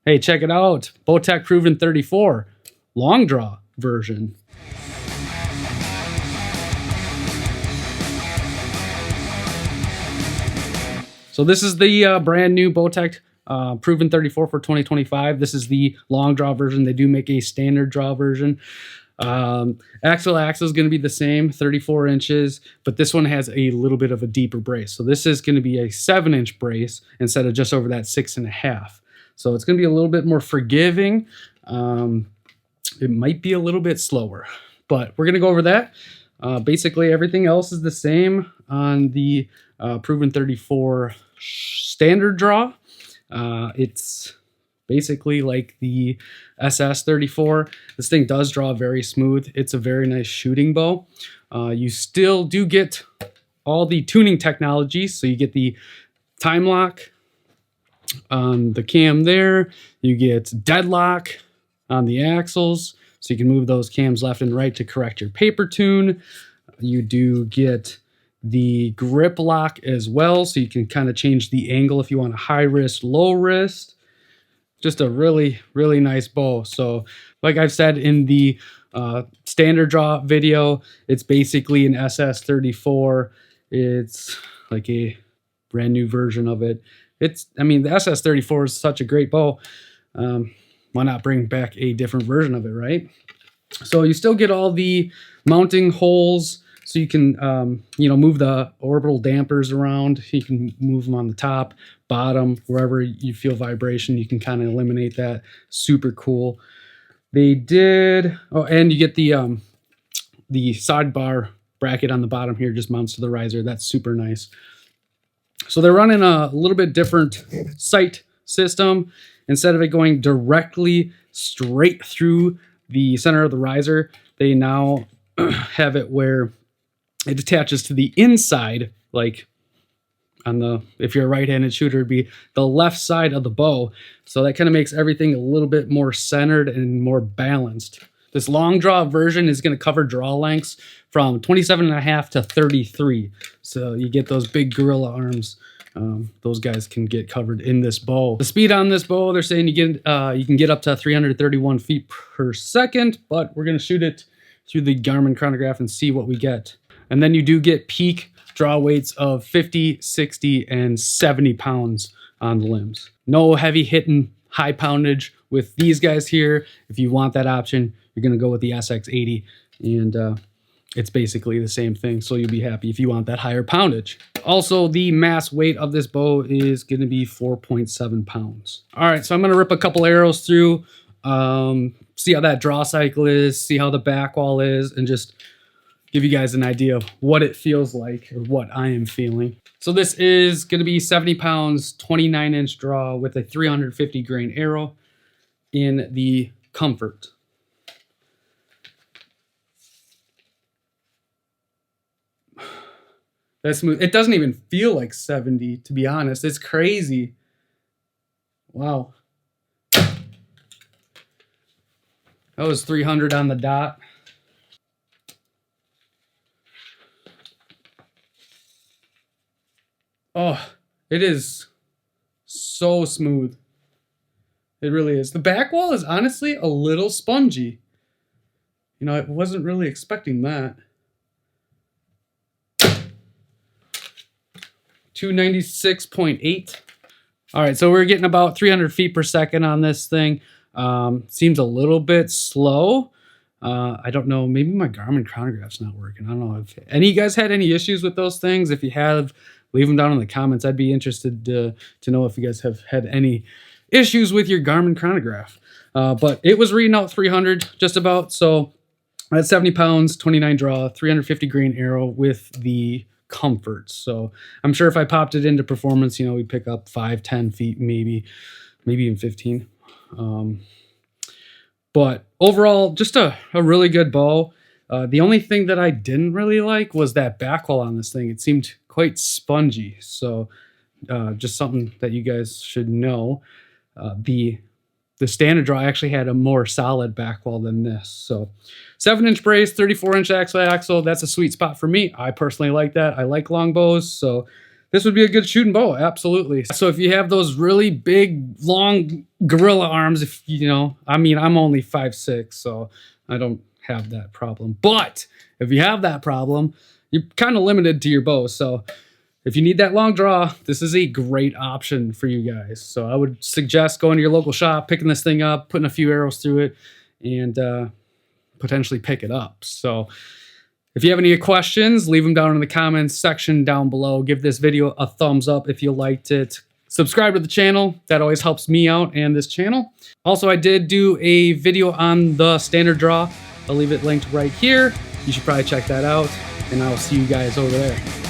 Hey, check it out. Bowtech Proven 34, long draw version. So this is the brand new Bowtech Proven 34 for 2025. This is the long draw version. They do make a standard draw version. Axle is going to be the same, 34 inches, but this one has a little bit of a deeper brace. So this is going to be a 7-inch brace instead of just over that 6.5. So it's going to be a little bit more forgiving. It might be a little bit slower, but we're going to go over that. Basically, everything else is the same on the Proven 34 standard draw. It's basically like the SS34. This thing does draw very smooth. It's a very nice shooting bow. You still do get all the tuning technologies. So you get the time lock on the cam there. You get deadlock on the axles. So you can move those cams left and right to correct your paper tune. You do get the grip lock as well. So you can kind of change the angle if you want a high wrist, low wrist. Just a really, really nice bow. So like I've said in the standard draw video, it's basically an SS34. It's like a brand new version of it. I mean, the SS34 is such a great bow. Why not bring back a different version of it, right? So you still get all the mounting holes, so you can, move the orbital dampers around. You can move them on the top, bottom, wherever you feel vibration. You can kind of eliminate that. Super cool. They did. Oh, and you get the sidebar bracket on the bottom here, just mounts to the riser. That's super nice. So they're running a little bit different sight system. Instead of it going directly straight through the center of the riser, they now have it where it attaches to the inside, like on the, if you're a right-handed shooter, it'd be the left side of the bow. So that kind of makes everything a little bit more centered and more balanced. This long draw version is going to cover draw lengths from 27.5 to 33. So you get those big gorilla arms. Those guys can get covered in this bow. The speed on this bow, they're saying you can get up to 331 feet per second, but we're going to shoot it through the Garmin chronograph and see what we get. And then you do get peak draw weights of 50, 60, and 70 pounds on the limbs. No heavy hitting, high poundage with these guys here. If you want that option, you're going to go with the SX80, and it's basically the same thing, so you'll be happy if you want that higher poundage. Also, the mass weight of this bow is going to be 4.7 pounds. All right, so I'm going to rip a couple arrows through, see how that draw cycle is, see how the back wall is, and just give you guys an idea of what it feels like or what I am feeling. So this is going to be 70 pounds, 29-inch draw with a 350 grain arrow in the Comfort. That's smooth. It doesn't even feel like 70, to be honest. It's crazy. Wow. That was 300 on the dot. Oh, it is so smooth. It really is. The back wall is honestly a little spongy. You know, I wasn't really expecting that. 296.8. All right, so we're getting about 300 feet per second on this thing. Seems a little bit slow. I don't know, maybe my Garmin chronograph's not working. I don't know if any of you guys had any issues with those things. If you have, leave them down in the comments. I'd be interested to know if you guys have had any issues with your Garmin chronograph. But it was reading out 300 just about. So at 70 pounds, 29 draw, 350 grain arrow with the Comfort. So I'm sure if I popped it into performance, you know, we'd pick up 5, 10 feet, maybe even 15. But overall, just a really good bow. The only thing that I didn't really like was that back wall on this thing. It seemed quite spongy. So just something that you guys should know. The standard draw actually had a more solid back wall than this. So 7-inch brace, 34-inch axle. That's a sweet spot for me. I personally like that. I like long bows. So this would be a good shooting bow, absolutely. So if you have those really big, long gorilla arms, if you know, I mean, I'm only 5'6", so I don't have that problem. But if you have that problem, you're kind of limited to your bow. So if you need that long draw, this is a great option for you guys. So I would suggest going to your local shop, picking this thing up, putting a few arrows through it, and potentially pick it up. So if you have any questions, leave them down in the comments section down below. Give this video a thumbs up if you liked it. Subscribe to the channel. That always helps me out and this channel. Also, I did do a video on the standard draw. I'll leave it linked right here. You should probably check that out, and I'll see you guys over there.